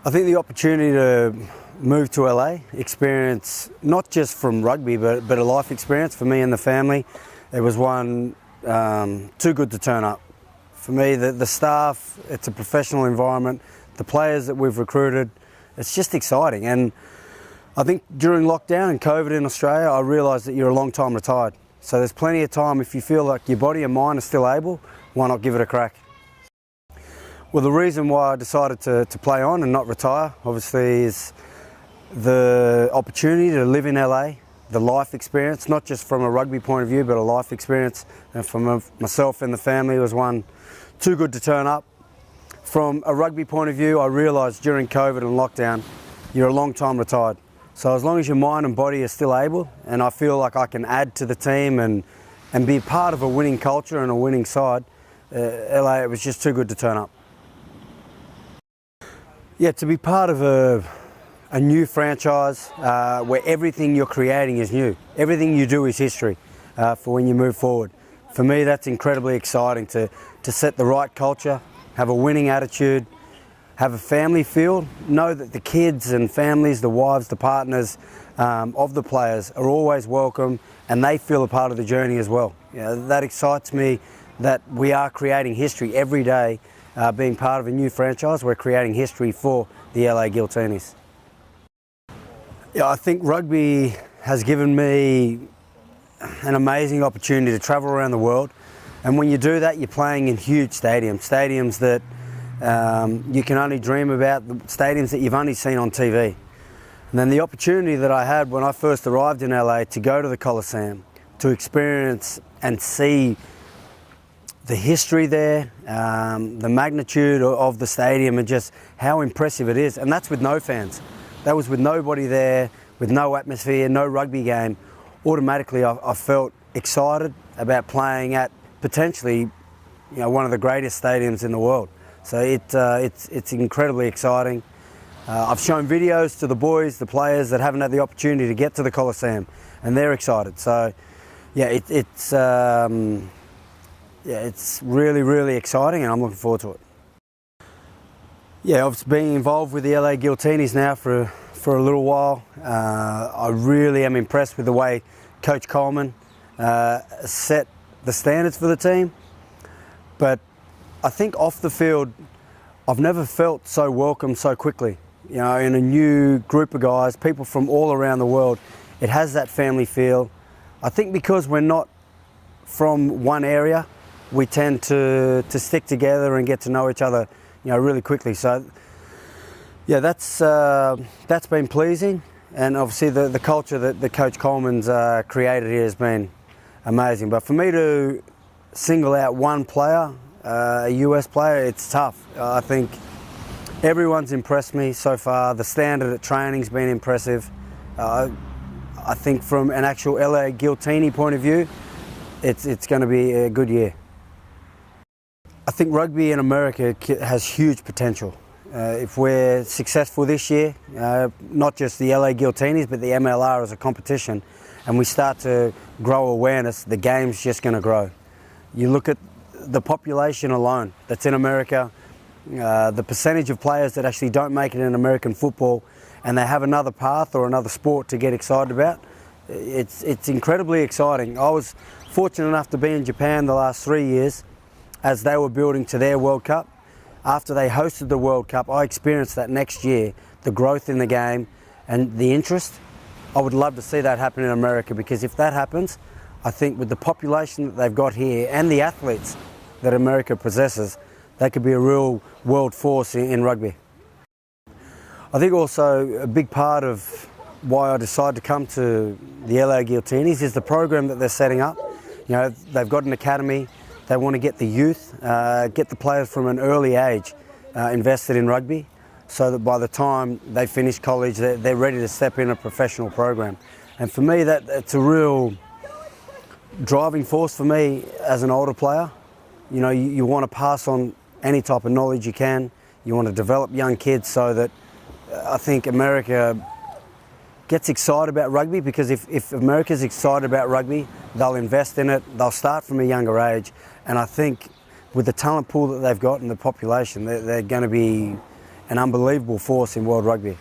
I think the opportunity to move to LA, experience not just from rugby but a life experience for me and the family, it was one too good to turn up. For me, the staff, it's a professional environment, the players that we've recruited, it's just exciting. And I think during lockdown and COVID in Australia, I realised that you're a long time retired. So there's plenty of time. If you feel like your body and mind are still able, why not give it a crack? Well, the reason why I decided to play on and not retire, obviously, is the opportunity to live in LA, the life experience, not just from a rugby point of view, but a life experience. And from myself and the family, was one too good to turn up. From a rugby point of view, I realised during COVID and lockdown, you're a long time retired. So as long as your mind and body are still able, and I feel like I can add to the team and be part of a winning culture and a winning side, LA, it was just too good to turn up. Yeah, to be part of a new franchise where everything you're creating is new. Everything you do is history for when you move forward. For me, that's incredibly exciting to set the right culture, have a winning attitude, have a family feel, know that the kids and families, the wives, the partners of the players are always welcome and they feel a part of the journey as well. You know, that excites me, that we are creating history every day. Being part of a new franchise, we're creating history for the LA Giltinis. Yeah, I think rugby has given me an amazing opportunity to travel around the world, and when you do that, you're playing in huge stadiums that you can only dream about, the stadiums that you've only seen on TV. And then the opportunity that I had when I first arrived in LA to go to the Coliseum, to experience and see the history there, the magnitude of the stadium and just how impressive it is. And that's with no fans. That was with nobody there, with no atmosphere, no rugby game. Automatically I felt excited about playing at potentially one of the greatest stadiums in the world. So it's incredibly exciting. I've shown videos to the boys, the players that haven't had the opportunity to get to the Coliseum, and they're excited. So yeah, it's really, really exciting and I'm looking forward to it. Yeah, I've been involved with the LA Giltinis now for a little while. I really am impressed with the way Coach Coleman set the standards for the team. But I think off the field, I've never felt so welcome so quickly. In a new group of guys, people from all around the world. It has that family feel. I think because we're not from one area, we tend to stick together and get to know each other, really quickly. So, yeah, that's been pleasing, and obviously the culture that Coach Coleman's created here has been amazing. But for me to single out one player, a US player, it's tough. I think everyone's impressed me so far. The standard at training's been impressive. I think from an actual LA Giltini point of view, it's going to be a good year. I think rugby in America has huge potential. If we're successful this year, not just the LA Giltinis, but the MLR as a competition, and we start to grow awareness, the game's just going to grow. You look at the population alone that's in America, the percentage of players that actually don't make it in American football, and they have another path or another sport to get excited about. It's incredibly exciting. I was fortunate enough to be in Japan the last 3 years as they were building to their World Cup. After they hosted the World Cup, I experienced that next year, the growth in the game and the interest. I would love to see that happen in America, because if that happens, I think with the population that they've got here and the athletes that America possesses, they could be a real world force in rugby. I think also a big part of why I decided to come to the LA Giltinis is the program that they're setting up. They've got an academy. They want to get the youth, get the players from an early age invested in rugby, so that by the time they finish college, they're ready to step in a professional program. And for me, that's a real driving force for me as an older player. You want to pass on any type of knowledge you can. You want to develop young kids so that I think America gets excited about rugby, because if America's excited about rugby, they'll invest in it, they'll start from a younger age, and I think with the talent pool that they've got and the population, they're going to be an unbelievable force in world rugby.